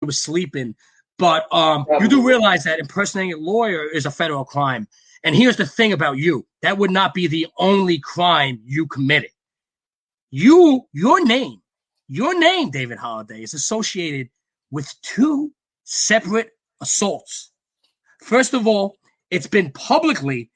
was sleeping. But you do realize that impersonating a lawyer is a federal crime. And here's the thing about you. That would not be the only crime you committed. Your name, David Holliday, is associated with 2 separate assaults. First of all, it's been publicly,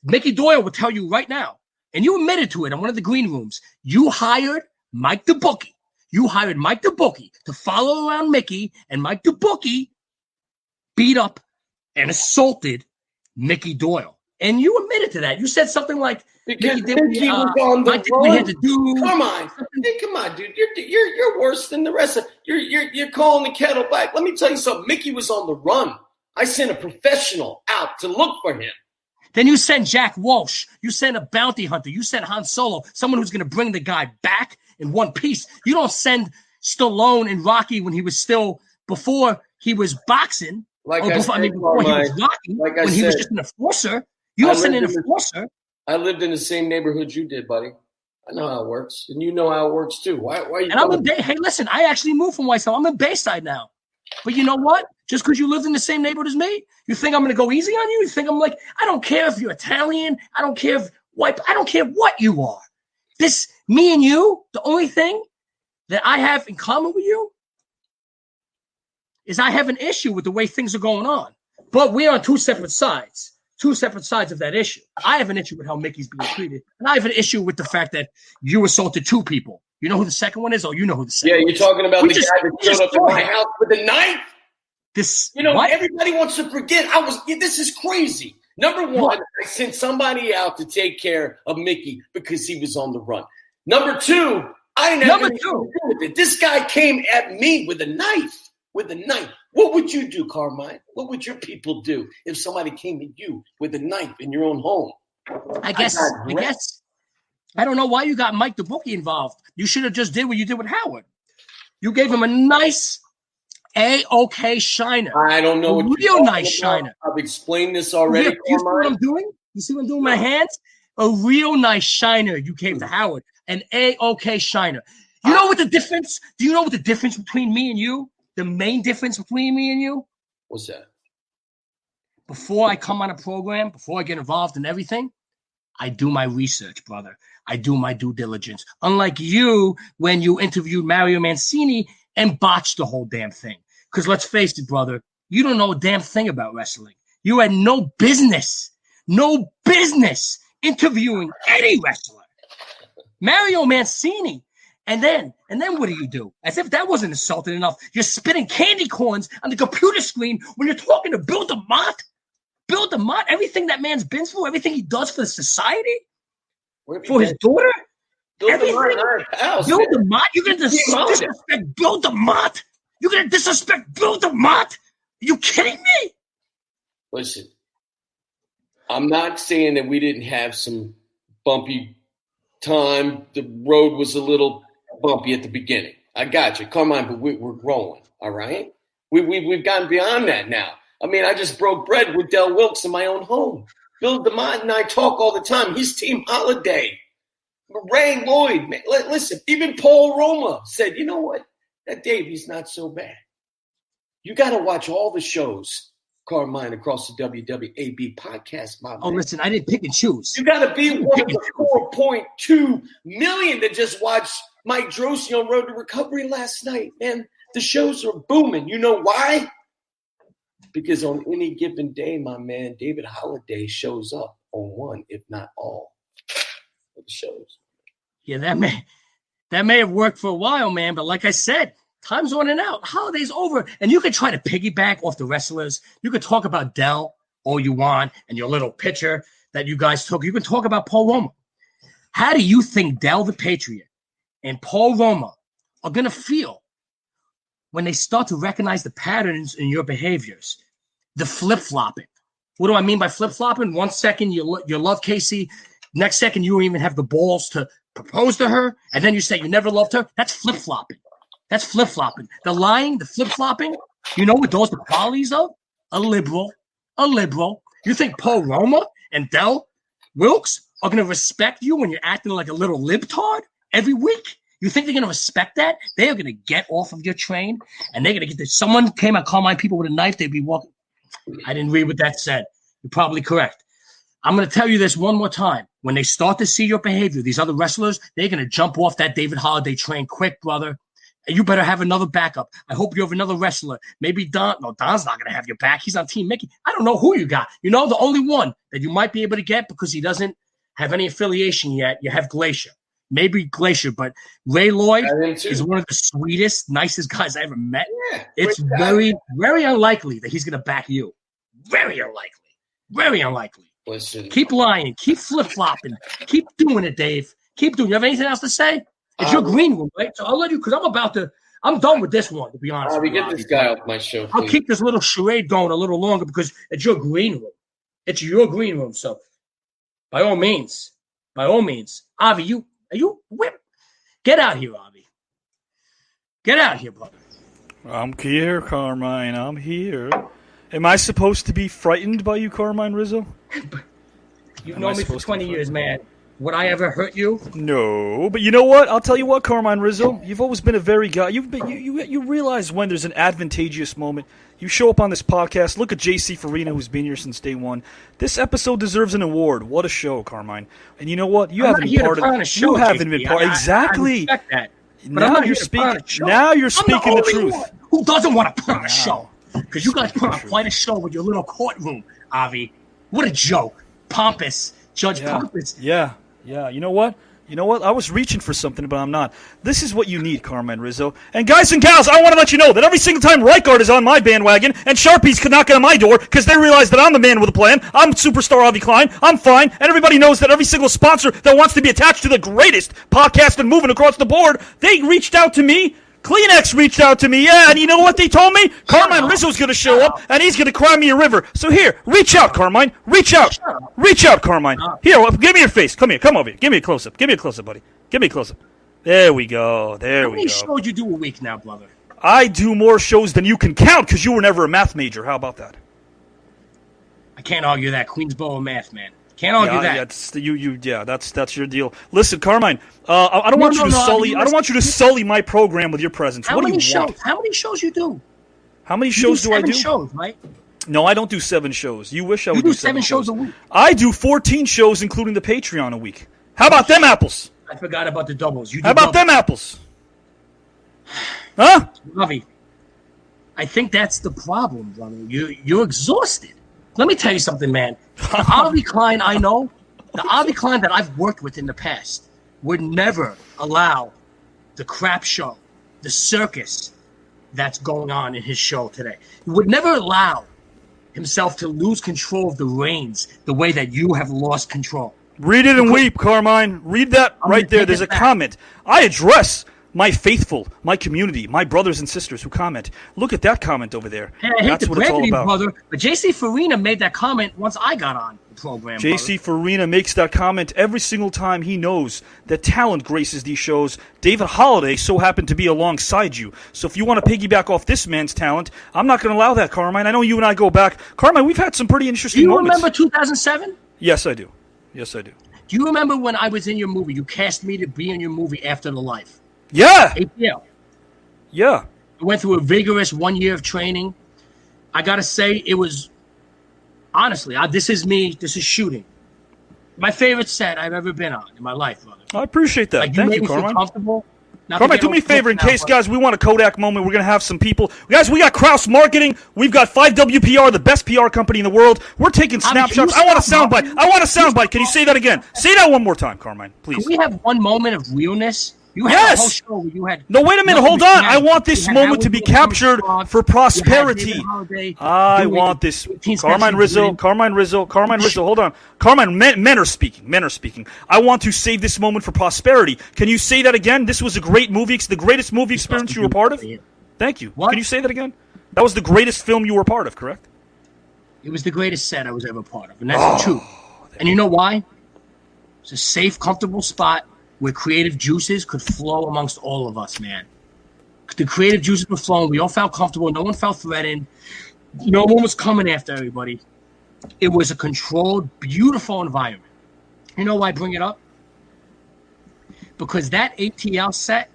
Mickey Doyle will tell you right now, and you admitted to it in one of the green rooms, you hired Mike the Bookie. You hired Mike the Bookie to follow around Mickey, and Mike the Bookie beat up and assaulted Mickey Doyle. And you admitted to that. You said something like, because Mickey was on the run. Come on, dude. You're worse than the rest of you're calling the kettle black. Let me tell you something. Mickey was on the run. I sent a professional out to look for him. Then you sent Jack Walsh. You sent a bounty hunter. You sent Han Solo, someone who's going to bring the guy back in one piece. You don't send Stallone and Rocky when he was still, before he was boxing. Before he was Rocky, when he was just an enforcer. You don't send an enforcer. I lived in the same neighborhood you did, buddy. I know how it works. And you know how it works, too. Why are you? And hey, listen, I actually moved from Whitestone. I'm in Bayside now. But you know what? Just because you lived in the same neighborhood as me, you think I'm going to go easy on you? You think I'm like, I don't care if you're Italian. I don't care if white. I don't care what you are. Me and you, the only thing that I have in common with you is I have an issue with the way things are going on. But we're on 2 separate sides. 2 separate sides of that issue. I have an issue with how Mickey's being treated. And I have an issue with the fact that you assaulted 2 people. You know who the second one is? Oh, you know who the second one is. Yeah, you're talking about the guy that showed up at my house with a knife? Everybody wants to forget. This is crazy. Number one, I sent somebody out to take care of Mickey because he was on the run. Number 2, I didn't have anything to do with it. This guy came at me with a knife. What would you do, Carmine? What would your people do if somebody came at you with a knife in your own home? I guess. I don't know why you got Mike the Bookie involved. You should have just did what you did with Howard. You gave him a nice A-OK shiner. I don't know. Real nice shiner. I've explained this already. You see what I'm doing? You see what I'm doing with my hands? A real nice shiner you gave to Howard. An A-OK shiner. You know what the difference? Do you know what the difference between me and you? The main difference between me and you? What's that? Before I come on a program, before I get involved in everything, I do my research, brother. I do my due diligence. Unlike you, when you interviewed Mario Mancini and botched the whole damn thing. Because let's face it, brother, you don't know a damn thing about wrestling. You had no business interviewing any wrestler. Mario Mancini. And then what do? As if that wasn't insulting enough, you're spitting candy corns on the computer screen when you're talking to Bill DeMott. Bill DeMott, everything that man's been through, everything he does for the society, for his daughter, everything. Bill DeMott, you're going to disrespect Bill DeMott? You're going to disrespect Bill DeMott? Are you kidding me? Listen, I'm not saying that we didn't have some bumpy time. The road was a little bumpy at the beginning. I got you. Come on, but we're growing, all right? We've gotten beyond that now. I mean, I just broke bread with Del Wilkes in my own home. Bill DeMott and I talk all the time. He's Team Holiday. Ray Lloyd, man. Listen, even Paul Roma said, you know what? That Davey's not so bad. You got to watch all the shows, Carmine, across the WWAB podcast, my man. Oh, listen, I didn't pick and choose. You got to be one of the 4.2 million that just watched Mike Drosy on Road to Recovery last night, man. The shows are booming. You know why? Because on any given day, my man, David Holliday shows up on one, if not all, of the shows. Yeah, that may have worked for a while, man. But like I said, time's running out. Holiday's over. And you can try to piggyback off the wrestlers. You can talk about Del all you want and your little picture that you guys took. You can talk about Paul Roma. How do you think Del the Patriot and Paul Roma are going to feel when they start to recognize the patterns in your behaviors? The flip-flopping. What do I mean by flip-flopping? 1 second you love Casey. Next second you don't even have the balls to propose to her. And then you say you never loved her. That's flip-flopping. That's flip-flopping. The lying, the flip-flopping, you know what those are the qualities of? A liberal. You think Paul Roma and Del Wilkes are going to respect you when you're acting like a little libtard every week? You think they're going to respect that? They are going to get off of your train, and they're going to get this. Someone came at Carmine people with a knife, they'd be walking. I didn't read what that said. You're probably correct. I'm going to tell you this one more time. When they start to see your behavior, these other wrestlers, they're going to jump off that David Holiday train quick, brother. And you better have another backup. I hope you have another wrestler. Maybe Don. No, Don's not going to have your back. He's on Team Mickey. I don't know who you got. You know, the only one that you might be able to get because he doesn't have any affiliation yet, you have Glacier. Maybe Glacier, but Ray Lloyd is one of the sweetest, nicest guys I ever met. Yeah, it's very, very unlikely that he's going to back you. Very unlikely. Very unlikely. Listen. Keep lying. Keep flip-flopping. Keep doing it, Dave. Keep doing it. You have anything else to say? It's your green room, right? So I'll let you, because I'm done with this one, to be honest. Get this guy off my show, please. I'll keep this little charade going a little longer because it's your green room. It's your green room. So by all means, Avi, get out here, Avi. Get out here, brother. I'm here, Carmine. I'm here. Am I supposed to be frightened by you, Carmine Rizzo? You've known me for 20 years, man. Would I ever hurt you? No, but you know what? I'll tell you what, Carmine Rizzo. You've always been a very guy. You realize when there's an advantageous moment. You show up on this podcast. Look at JC Farina, who's been here since day one. This episode deserves an award. What a show, Carmine. And you know what? You haven't been part of it. You haven't been part. Exactly. I respect that. Now you're speaking. Now you're speaking the truth. Who doesn't want to put on a show? Because you guys put on quite a show with your little courtroom, Avi. What a joke. Pompous. Judge Pompous. Yeah. You know what? I was reaching for something, but I'm not. This is what you need, Carmine Rizzo. And guys and gals, I want to let you know that every single time Reichard is on my bandwagon and Sharpies can knock on my door because they realize that I'm the man with a plan, I'm Superstar Avi Klein, I'm fine, and everybody knows that every single sponsor that wants to be attached to the greatest podcast and moving across the board, they reached out to me. Kleenex reached out to me, and you know what they told me? Carmine Rizzo's going to show up, and he's going to cry me a river. So here, reach out, Carmine. Reach out. Reach out, Carmine. Here, give me your face. Come here. Come over here. Give me a close-up. Give me a close-up, buddy. Give me a close-up. There we go. How many shows you do a week now, brother? I do more shows than you can count because you were never a math major. How about that? I can't argue that. Queensboro math, man. Can't argue that. That's your deal. Listen, Carmine, I don't want you to sully. I don't want you to sully my program with your presence. What do you want? How many shows you do? How many shows do I do? 7 shows, right? No, I don't do 7 shows. You wish I would do 7 shows a week. I do 14 shows, including the Patreon a week. How about them apples? I forgot about the doubles. How about them apples? Huh? Avi, I think that's the problem, brother. You're exhausted. Let me tell you something, man. The Avi Klein I know, the Avi Klein that I've worked with in the past, would never allow the crap show, the circus that's going on in his show today. He would never allow himself to lose control of the reins the way that you have lost control. Read it and weep, Carmine. Read that right there. There's a comment. I address my faithful, my community, my brothers and sisters who comment. Look at that comment over there. Hey, I hate to brag to you, brother, but JC Farina made that comment once I got on the program. JC Farina makes that comment every single time he knows that talent graces these shows. David Holiday so happened to be alongside you. So if you want to piggyback off this man's talent, I'm not going to allow that, Carmine. I know you and I go back. Carmine, we've had some pretty interesting moments. Do you remember 2007? Yes, I do. Yes, I do. Do you remember when I was in your movie? You cast me to be in your movie After the Life. Yeah. APL. Yeah. I went through a vigorous 1 year of training. I got to say, it was, honestly, this is shooting. My favorite set I've ever been on in my life, brother. I appreciate that. Like, Thank you, made me Carmine. feel comfortable. Carmine, do me a favor in case, guys, we want a Kodak moment. We're going to have some people. Guys, we got Kraus Marketing. We've got 5WPR, the best PR company in the world. We're taking snapshots. I want a soundbite. I want a soundbite. Can you say that again? Say that one more time, Carmine, please. Can we have one moment of realness? You had a whole show where you had... No, wait a minute. Hold on. I want this moment to be captured for prosperity. I want this. Carmine Rizzo. Hold on. Carmine, men are speaking. I want to save this moment for prosperity. Can you say that again? This was a great movie. It's the greatest movie experience you were part of? Thank you. Can you say that again? That was the greatest film you were part of, correct? It was the greatest set I was ever part of, and that's the truth. And you know why? It's a safe, comfortable spot where creative juices could flow amongst all of us, man. The creative juices were flowing. We all felt comfortable. No one felt threatened. No one was coming after everybody. It was a controlled, beautiful environment. You know why I bring it up? because that ATL set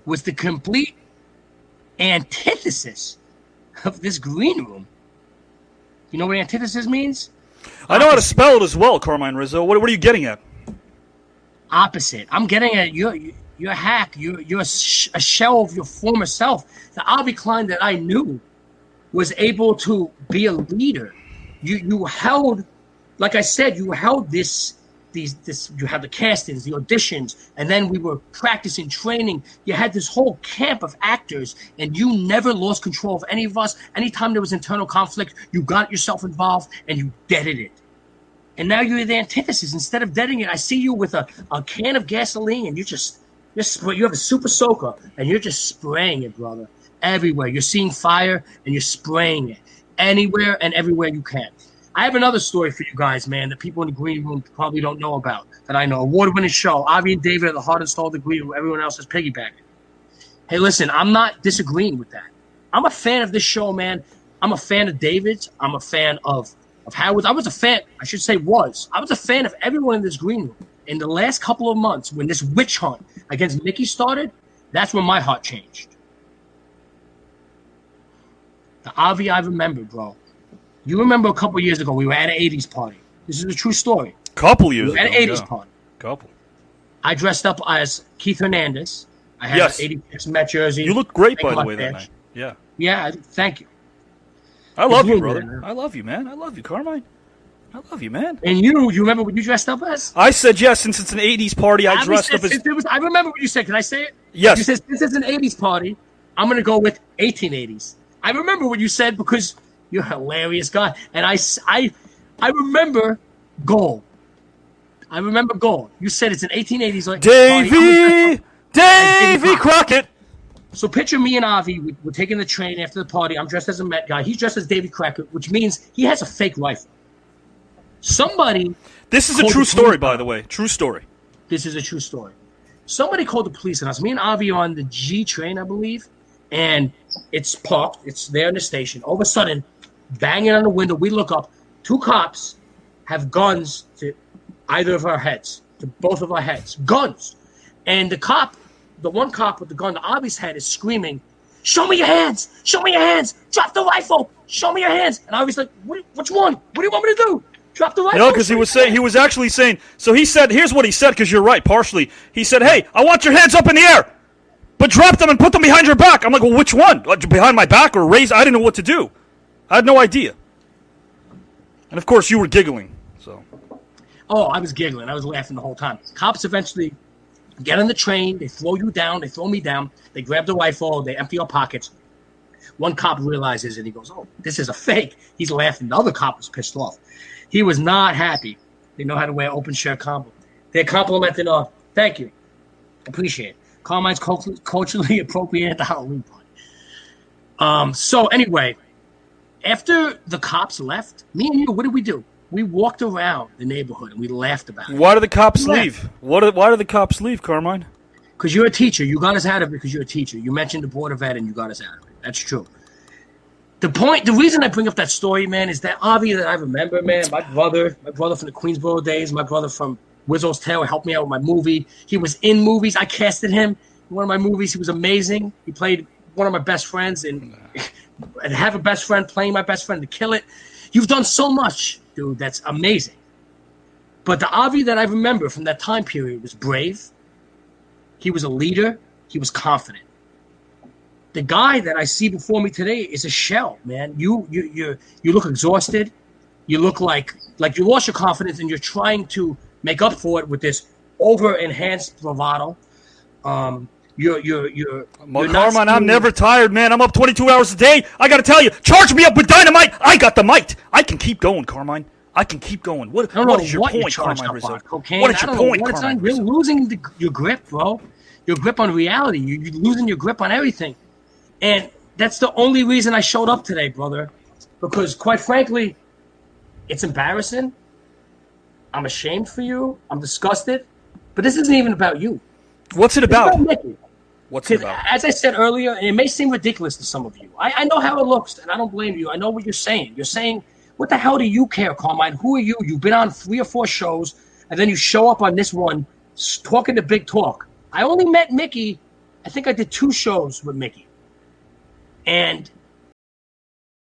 was the complete antithesis of this green room. You know what antithesis means? I know how to spell it as well, Carmine Rizzo. What are you getting at? Opposite. I'm getting at you're a hack. You're a shell of your former self. The Avi Klein that I knew was able to be a leader. You held, like I said, you held this. You had the castings, the auditions, and then we were practicing, training. You had this whole camp of actors, and you never lost control of any of us. Anytime there was internal conflict, you got yourself involved and you deaded it. And now you're the antithesis. Instead of deading it, I see you with a can of gasoline, and you have a super soaker, and you're just spraying it, brother, everywhere. You're seeing fire, and you're spraying it anywhere and everywhere you can. I have another story for you guys, man, that people in the green room probably don't know about, that I know. Award-winning show. Avi and David are the heart and soul of the green room. Everyone else is piggybacking. Hey, listen, I'm not disagreeing with that. I'm a fan of this show, man. I'm a fan of David's. I'm a fan of Howard's. I was a fan of everyone in this green room. In the last couple of months, when this witch hunt against Mickey started, that's when my heart changed. The Avi I remember, bro. You remember a couple years ago, we were at an 80s party. This is a true story. Couple years ago. At an 80s party. Couple. I dressed up as Keith Hernandez. I had an 86 Met jersey. You looked great, by the way, that night. Yeah. Yeah, thank you. I love you, brother. I love you, man. I love you, Carmine. I love you, man. And you remember what you dressed up as? I said yes, since it's an 80s party, I dressed up as... I remember what you said. Can I say it? Yes. You said, since it's an 80s party, I'm going to go with 1880s. I remember what you said because... You're a hilarious guy. And I remember gold. I remember gold. You said it's an 1880s. Like, Davy Crockett. So picture me and Avi. We're taking the train after the party. I'm dressed as a Met guy. He's dressed as Davy Crockett, which means he has a fake rifle. Somebody... This is a true story, by the way. True story. This is a true story. Somebody called the police on us. Me and Avi are on the G train, I believe. And it's parked. It's there in the station. All of a sudden... banging on the window, we look up. 2 cops have guns to either of our heads, to both of our heads. Guns. And the one cop with the gun to Avi's head is screaming, "Show me your hands! Show me your hands! Drop the rifle! Show me your hands!" And Avi's like, which one? What do you want me to do? Drop the rifle? No, because he was actually saying, so he said, here's what he said, because you're right, partially. He said, "Hey, I want your hands up in the air, but drop them and put them behind your back." I'm like, well, which one? Behind my back or raise? I didn't know what to do. I had no idea. And, of course, you were giggling. So. Oh, I was giggling. I was laughing the whole time. Cops eventually get on the train. They throw you down. They throw me down. They grab the rifle. They empty our pockets. One cop realizes it. He goes, "Oh, this is a fake." He's laughing. The other cop was pissed off. He was not happy. They know how to wear open shirt combo. They're complimenting us. Thank you. Appreciate it. Carmine's culturally appropriate at the Halloween party. So, anyway... After the cops left, me and you, what did we do? We walked around the neighborhood and we laughed about it. Why did the cops leave? Why did the cops leave, Carmine? Because you're a teacher. You got us out of it because you're a teacher. You mentioned the Board of Ed and you got us out of it. That's true. The reason I bring up that story, man, is that Avi that I remember, man, my brother from the Queensboro days, my brother from Wizzle's Tale helped me out with my movie. He was in movies. I casted him in one of my movies. He was amazing. He played one of my best friends and have a best friend playing my best friend to kill it. You've done so much, dude. That's amazing. But the Avi that I remember from that time period was brave. He was a leader. He was confident. The guy that I see before me today is a shell, man. You look exhausted. You look like you lost your confidence, and you're trying to make up for it with this over-enhanced bravado. Carmine, I'm never tired, man. I'm up 22 hours a day. I got to tell you, charge me up with dynamite. I got the might. I can keep going, Carmine. I can keep going. What is your point, Carmine Rizzo? What is your point, Carmine Rizzo? You're losing your grip, bro. Your grip on reality. You're losing your grip on everything. And that's the only reason I showed up today, brother. Because, quite frankly, it's embarrassing. I'm ashamed for you. I'm disgusted. But this isn't even about you. What's it about? What's it about? As I said earlier, and it may seem ridiculous to some of you. I know how it looks, and I don't blame you. I know what you're saying. You're saying, what the hell do you care, Carmine? Who are you? You've been on 3 or 4 shows, and then you show up on this one talking the big talk. I only met Mickey. I think I did 2 shows with Mickey. And